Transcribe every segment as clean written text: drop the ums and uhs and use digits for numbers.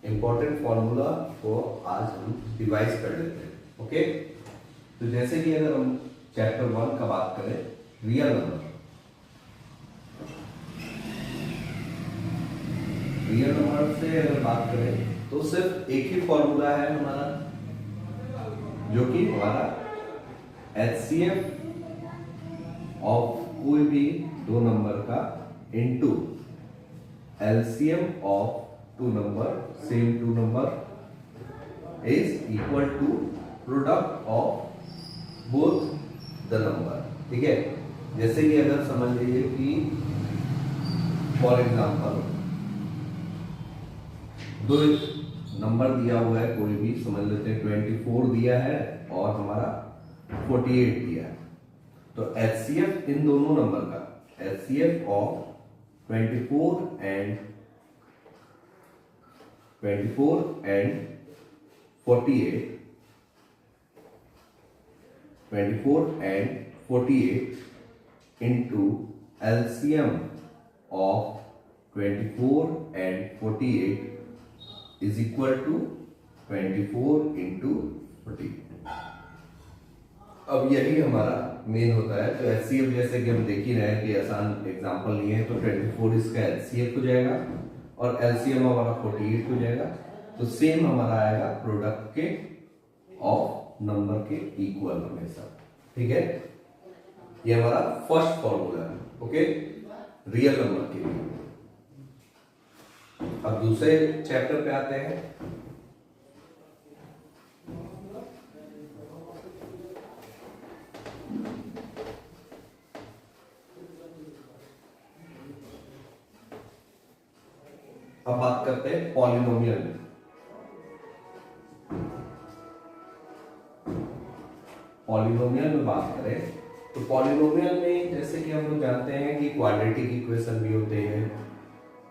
Important formula को आज हम रिवाइज कर लेते हैं। ओके, तो जैसे कि अगर हम चैप्टर 1 का बात करें, रियल नंबर से अगर बात करें तो सिर्फ एक ही फॉर्मूला है हमारा, जो कि हमारा HCF ऑफ कोई भी दो नंबर का into LCM of two number, same two number is equal to product of both the number. ठीक है, जैसे कि अगर समझ लीजिए कि फॉर एग्जांपल दो नंबर दिया हुआ है, कोई भी समझ लेते हैं 24 दिया है और हमारा 48 दिया है, तो HCF इन दोनों नंबर का, HCF of 24 and 48 into LCM of 24 and 48 is equal to 24 into 48। अब यही हमारा मेन होता है। तो HCF जैसे कि हम देख ही रहे हैं कि आसान एग्जांपल नहीं है, तो 24 इसका HCF हो जाएगा और LCM हमारा 48 हो जाएगा। तो सेम हमारा आएगा प्रोडक्ट के ऑफ नंबर के इक्वल हमेशा। ठीक है, ये हमारा फर्स्ट फॉर्मूला है। ओके, रियल नंबर के लिए। अब दूसरे चैप्टर पे आते हैं। अब बात करते हैं पॉलिनोमियल में। पॉलिनोमियल में बात करें तो पॉलिनोमियल में जैसे कि हम लोग जानते हैं कि क्वाड्रेटिक इक्वेशन भी होते हैं,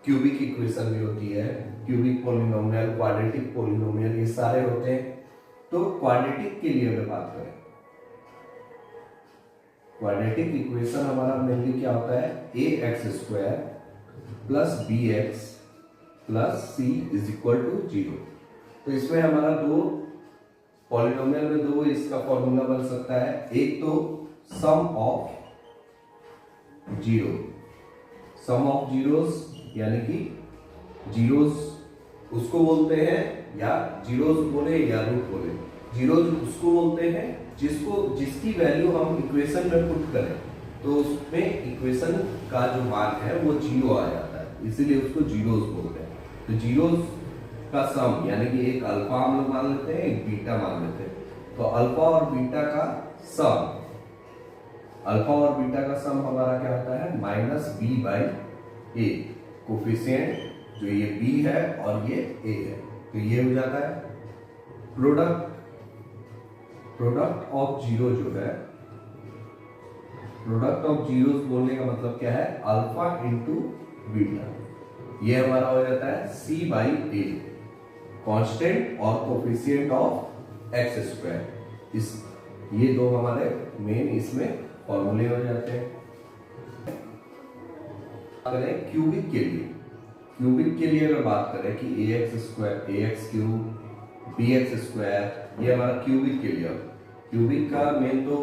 क्यूबिक इक्वेशन भी होती है, क्यूबिक पॉलिनोमियल, क्वाड्रेटिक पॉलिनोमियल, ये सारे होते हैं। तो क्वाड्रेटिक के लिए अगर बात करें, क्वाड्रेटिक इक्वेशन हमारा मेनली क्या होता है, ax² plus bx plus c is equal to 0। तो इसमें हमारा दो पॉलिनोमियल में दो इसका फॉर्मूला बन सकता है। एक तो सम ऑफ जीरोस, यानी कि जीरोस उसको बोलते हैं, या जीरोस बोले या रूट बोले, जीरोस उसको बोलते हैं जिसकी वैल्यू हम इक्वेशन में पुट करें तो उसमें इक्वेशन का जो मान है वो 0 आ जाता है, इसीलिए उसको जीरोस बोलते हैं। तो जीरोस का सम, यानी कि एक अल्फा हम लोग मान लेते हैं, एक बीटा मान लेते हैं, तो अल्फा और बीटा का सम, अल्फा और बीटा का सम हमारा क्या होता है, -b/a। कोफिशिएंट जो ये b है और ये a है, तो ये हो जाता है प्रोडक्ट ऑफ जीरो जो है, प्रोडक्ट ऑफ जीरोस बोलने का मतलब क्या है, अल्फा इंटू बीटा। ये हमारा हो जाता है c/a, कांस्टेंट और कोफिशिएंट ऑफ x²। इस ये दो हमारे मेन इसमें फॉर्मूले हो जाते हैं। करें क्यूबिक के लिए अगर बात करें कि ax³ bx², ये हमारा क्यूबिक के लिए। क्यूबिक का मेन तो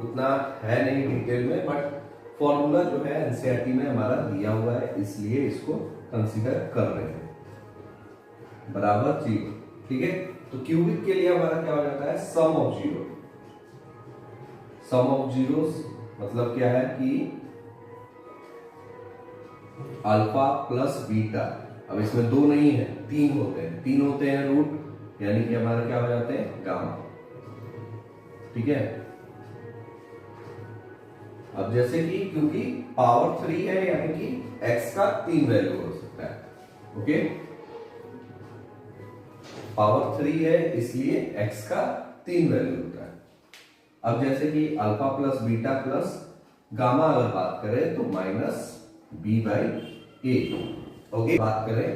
उतना है नहीं डिटेल में, बट फॉर्मूला जो है एनसीईआरटी में हमारा दिया हुआ है, इसलिए इसको कंसीडर कर रहे हैं, बराबर 0। ठीक है, तो क्यूबिक के लिए हमारा क्या हो जाता है, सम ऑफ जीरोस मतलब क्या है कि अल्फा प्लस बीटा। अब इसमें दो नहीं है, तीन होते हैं रूट, यानी कि हमारा क्या हो जाते हैं, गामा। ठीक है, अब जैसे कि क्योंकि पावर 3 है, यानी कि x का 3 वैल्यू हो सकता है। ओके, पावर 3 है इसलिए x का 3 वैल्यू होता है। अब जैसे कि alpha plus beta plus gamma अगर बात करें तो -b/a। ओके, बात करें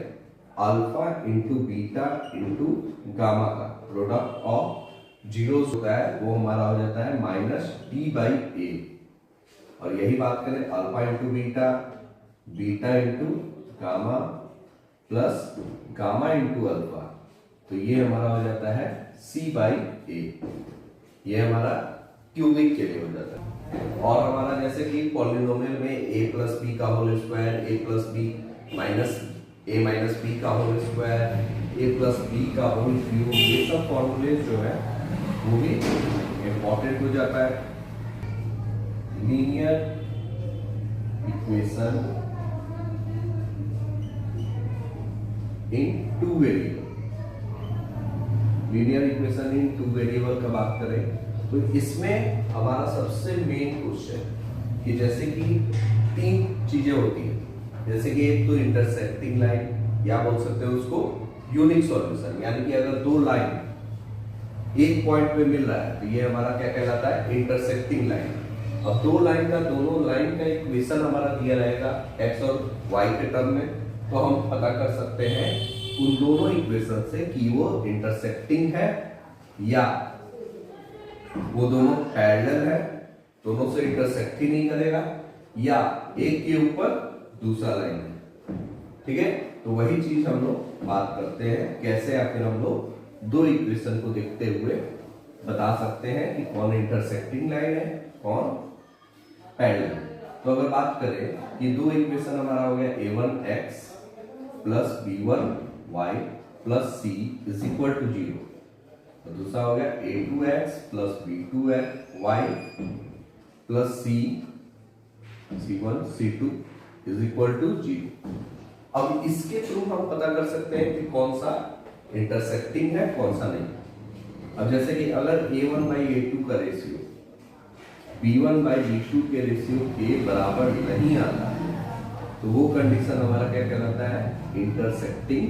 alpha into beta into gamma का प्रोडक्ट ऑफ जीरोस होता है, वो हमारा हो जाता है -d/a। और यही बात करें alpha into beta, beta into gamma plus gamma into alpha, तो ये हमारा हो जाता है C/A। ये हमारा क्यूबिक के लिए हो जाता है। और हमारा जैसे कि पॉलिनोमियल में a प्लस बी का whole square, a plus b minus a minus b का whole square, a plus b का होल क्यूब, ये सब फॉर्मूले जो है वो भी इंपॉर्टेंट हो जाता है। Linear equation in two variable, linear equation in two variable का बात करें तो इसमें हमारा सबसे मेन क्वेश्चन कि जैसे कि तीन चीजें होती हैं, जैसे कि एक तो इंटरसेक्टिंग लाइन या बोल सकते हो उसको यूनिक सॉल्यूशन, यानी कि अगर दो लाइन एक पॉइंट पे मिल रहा है तो ये हमारा क्या कहलाता है, इंटरसेक्टिंग लाइन। अब दो लाइन का, दोनों लाइन का इक्वेशन हमारा दिया रहेगा x और y के टर्म में, तो हम पता कर सकते हैं उन दोनों इक्वेशन से कि वो इंटरसेक्टिंग है या वो दोनों पैरेलल है, दोनों से इंटरसेक्ट ही नहीं करेगा, या एक के ऊपर दूसरा लाइन है। ठीक है, तो वही चीज हम लोग बात करते हैं, कैसे आखिर हम लोग दो इक्वेशन को देखते हुए बता सकते हैं कि कौन इंटरसेक्टिंग लाइन है, कौन पैरेलल। तो अगर बात करें कि दो इक्वेशन हमारा हो गया a1x plus b1y plus c is equal to 0, तो दूसरा हो गया a2x plus b2y plus c1 c2 is equal to 0। अब इसके थ्रू हम पता कर सकते हैं कि कौन सा इंटरसेक्टिंग है, कौन सा नहीं। अब जैसे कि अगर a1/a2 का रेशियो b1/b2 के रेशियो के बराबर नहीं आता है तो वो कंडीशन हमारा क्या कहलाता है, इंटरसेक्टिंग,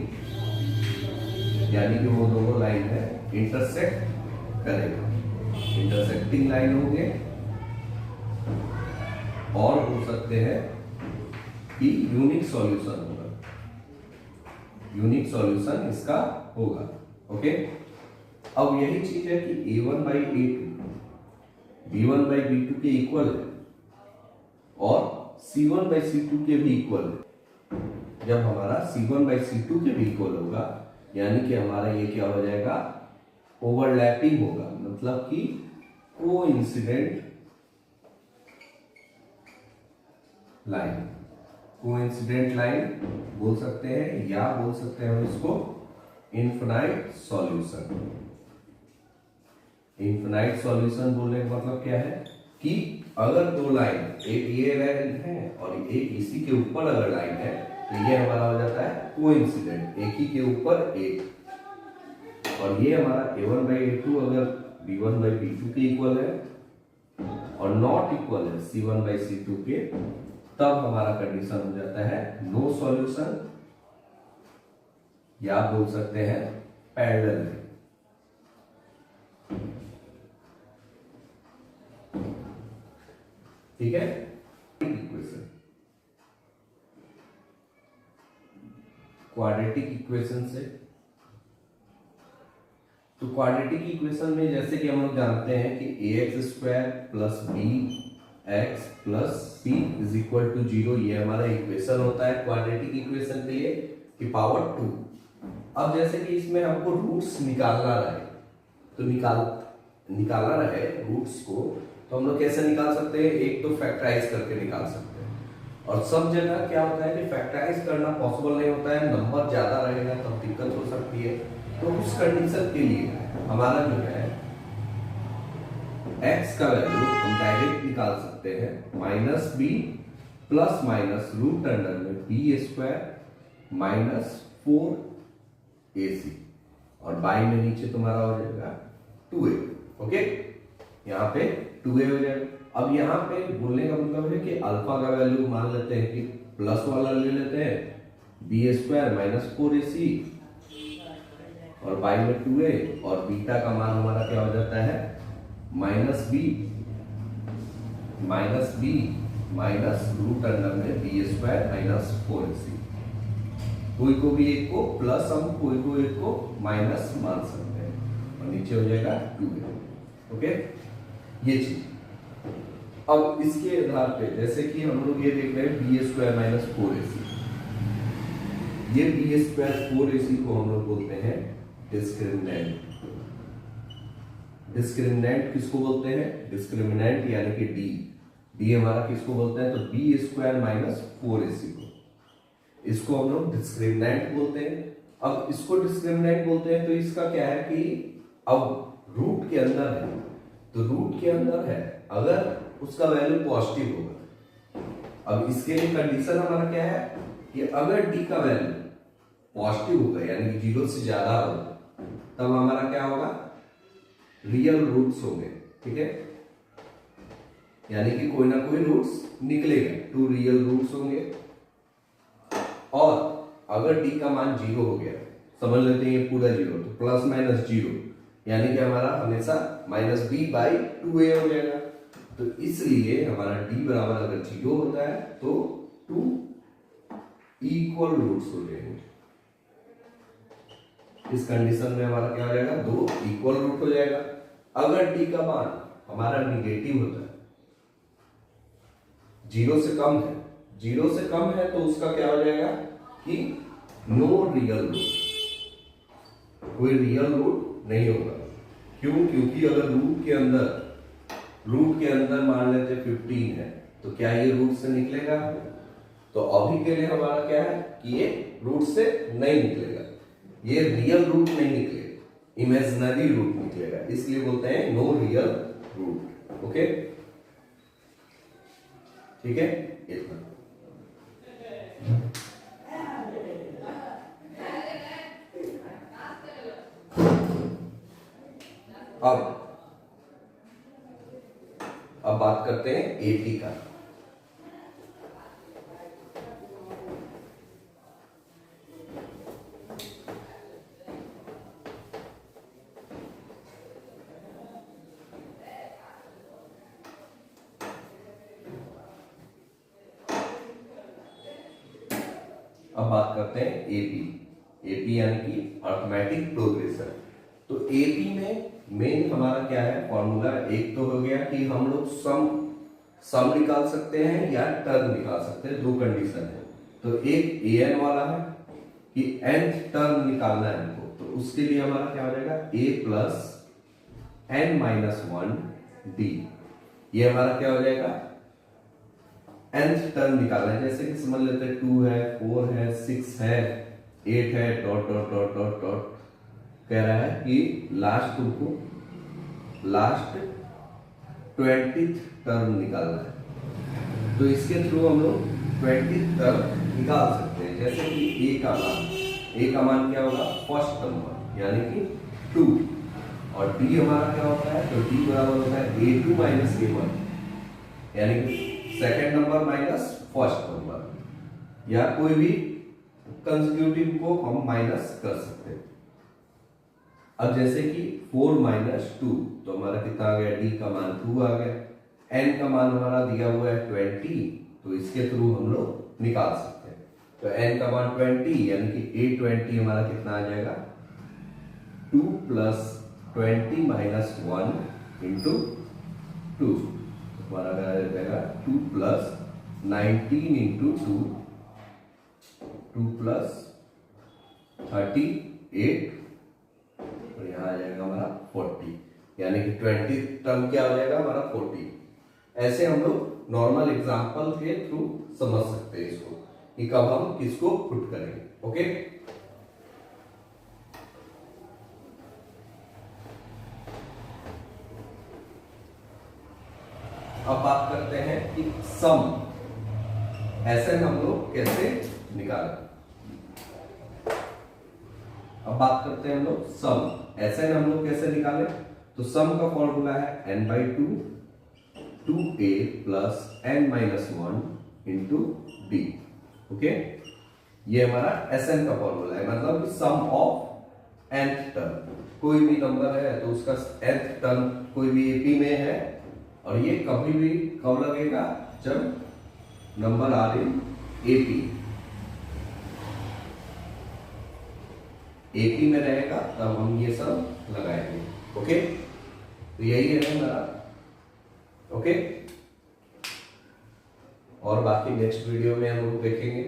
यानी कि वो दोनों लाइन है इंटरसेक्ट करेगा, इंटरसेक्टिंग लाइन होंगे। और हो सकते हैं कि यूनिक सॉल्यूशन होगा, यूनिक सॉल्यूशन इसका होगा। ओके, अब यही चीज है कि a1/a2 b1/b2 के इक्वल है और c1/c2 के भी इक्वल है। जब हमारा c1/c2 के भी इक्वल होगा यानी कि हमारा ये क्या हो जाएगा, ओवरलैपिंग होगा, मतलब कि कोइंसिडेंट लाइन, कोइंसिडेंट लाइन बोल सकते हैं, या बोल सकते हैं हम इसको इनफिनाइट सॉल्यूशन। इनफिनाइट सॉल्यूशन बोलने का मतलब क्या है कि अगर दो लाइन, एक ये लाइन है और एक इसी के ऊपर अगर लाइन है तो ये हमारा हो जाता है कोइंसिडेंट, एक ही के ऊपर एक। और ये हमारा a1/a2 अगर b1/b2 के इक्वल है और नॉट इक्वल है c1/c2 के, तब हमारा कंडीशन हो जाता है नो सॉल्यूशन, या बोल सकते हैं पैरेलल। ठीक है, इक्वेशन, क्वाड्रेटिक इक्वेशन से, तो क्वाड्रेटिक इक्वेशन में जैसे कि हम लोग जानते हैं कि ax² plus bx plus c is equal to 0, ये हमारा इक्वेशन होता है क्वाड्रेटिक इक्वेशन के लिए कि पावर 2। अब जैसे कि इसमें हमको रूट्स निकालना रहे, तो निकालना रहे रूट्स को, तो हम लोग कैसे निकाल सकते हैं, एक तो फैक्टराइज करके निकाल सकते हैं। और सब जगह क्या होता है कि फैक्टराइज करना पॉसिबल नहीं होता है, नंबर ज्यादा रहेगा तब दिक्कत हो सकती है। तो उस कंडीशन के लिए हमारा जो है x का वैल्यू हम डायरेक्ट निकाल सकते हैं, -b plus minus root under में b² माइनस 4ac, और बाई में नीचे तुम्हारा हो जाएगा 2a। ओके, यहाँ पे 2a हो जाएगा। अब यहाँ पे बोलने का मतलब है कि अल्फा का वैल्यू मान लेते हैं कि प्लस वाला ले लेते हैं, b² माइनस 4ac और बाई में 2a, और बीटा का मान हमारा क्या हो जाता है, -b माइनस रूट अंडर में b² माइनस 4ac। कोई को भी एक को प्लस, हम कोई को एक को माइनस मान सकते हैं, और नीचे हो जाएगा 2a। ओके, ये चीज। अब इसके आधार पे जैसे कि हम लोग ये देख रहे हैं b² माइनस 4ac, ये बी स्क्वायर 4ac को हम लोग बोलते हैं डिस्क्रिमिनेंट। डिस्क्रिमिनेंट किसको बोलते हैं? डिस्क्रिमिनेंट यानी कि डी हमारा किसको बोलते हैं? तो बी स्क्वायर माइनस 4ac को, इसको हम लोग डिस्क्रिमिनेंट बोलते हैं। अब इसको डिस्क्रिमिनेंट बोलते हैं तो इसका क्या है कि अब रूट के अंदर है, तो रूट के अंदर है अगर उसका वैल्यू पॉजिटिव होगा। अब इसके लिए कंडीशन हमारा क्या है कि अगर डी का वैल्यू पॉजिटिव होगा यानी कि 0 से ज्यादा होगा, तब हमारा क्या होगा? रियल रूट्स होंगे, ठीक है, यानी कि कोई ना कोई रूट्स निकलेगा, 2 रियल रूट्स होंगे। और अगर डी का मान 0 हो गया, समझ लेते हैं ये पूरा 0, तो प्लस माइनस 0 यानी कि हमारा हमेशा माइनस बी बाई 2a हो जाएगा। तो इसलिए हमारा डी बराबर अगर 0 होता है तो 2 इक्वल रूट्स हो जाएंगे। इस कंडीशन में हमारा क्या हो जाएगा? 2 इक्वल रूट हो जाएगा। अगर डी का मान हमारा निगेटिव होता है, 0 से कम है, 0 से कम है, तो उसका क्या हो जाएगा कि नो रियल रूट, कोई रियल रूट नहीं होगा। क्यों? क्योंकि अगर रूट के अंदर मान लेते 15 है, तो क्या ये रूट से निकलेगा? तो अभी के लिए हमारा क्या है कि ये रूट से नहीं निकलेगा, ये रियल रूट नहीं निकलेगा, इमेजिनरी रूट निकलेगा, इसलिए बोलते हैं नो रियल रूट। ओके, ठीक है, इतना। अब बात करते हैं एपी का। अब बात करते हैं एपी यानी कि अर्थमेटिक प्रोग्रेशन। तो एपी में मेन हमारा क्या है फॉर्मूला? एक तो हो गया कि हम लोग सम निकाल सकते हैं या टर्म निकाल सकते हैं, 2 कंडीशन है। तो एक an वाला है कि nth टर्म निकालना है हमको, तो उसके लिए हमारा क्या हो जाएगा? a plus n minus 1 d, ये हमारा क्या हो जाएगा? nth टर्म निकालना है। जैसे कि समझ लेते हैं 2 है, 4 है, 6 है, 8 है, dot dot dot dot dot, कह रहा है कि लास्ट 20th टर्म निकालना है। तो इसके थ्रू हम लोग 20th टर्म निकाल सकते हैं। जैसे कि a का मान क्या होगा? फर्स्ट नंबर यानी कि 2, और d हमारा क्या होता है? तो d बराबर होता है a2 माइनस a1 यानी कि second number minus first number, या कोई भी कंसेक्यूटिव को हम माइनस कर सकते हैं। अब जैसे कि 4 माइनस 2, तो हमारा कितना आ गया? d का मान 2 आ गया। n का मान हमारा दिया हुआ है 20, तो इसके थ्रू हम लोग निकाल सकते हैं। तो n का मान 20 यानी कि a20 हमारा कितना आ जाएगा? 2 प्लस 20 माइनस 1 इंटू 2, हमारा आ जाएगा 2 प्लस 19 इंटू 2 प्लस 38, और यहाँ आ जाएगा हमारा 40, यानी कि 20 टर्म क्या हो जाएगा हमारा? 40। ऐसे हम लोग नॉर्मल एग्जांपल के थ्रू समझ सकते हैं इसको कि कब हम किसको पुट करेंगे। ओके, अब बात करते हैं कि सम ऐसे हम लोग कैसे निकालें। अब बात करते हैं हम लोग सम ऐसे हम लोग कैसे निकालें। तो सम का फॉर्मूला है n/2 2a plus n minus 1 into d। Okay, ये हमारा Sn का फॉर्मूला है, मतलब सम ऑफ nth टर्म। कोई भी नंबर है तो उसका nth टर्म कोई भी एपी में है, और ये कभी भी कब लगेगा? जब नंबर आर इन एपी में रहेगा तब हम ये सब लगाएंगे। ओके, तो यही है हमारा। ओके, और बाकी नेक्स्ट वीडियो में हम लोग देखेंगे।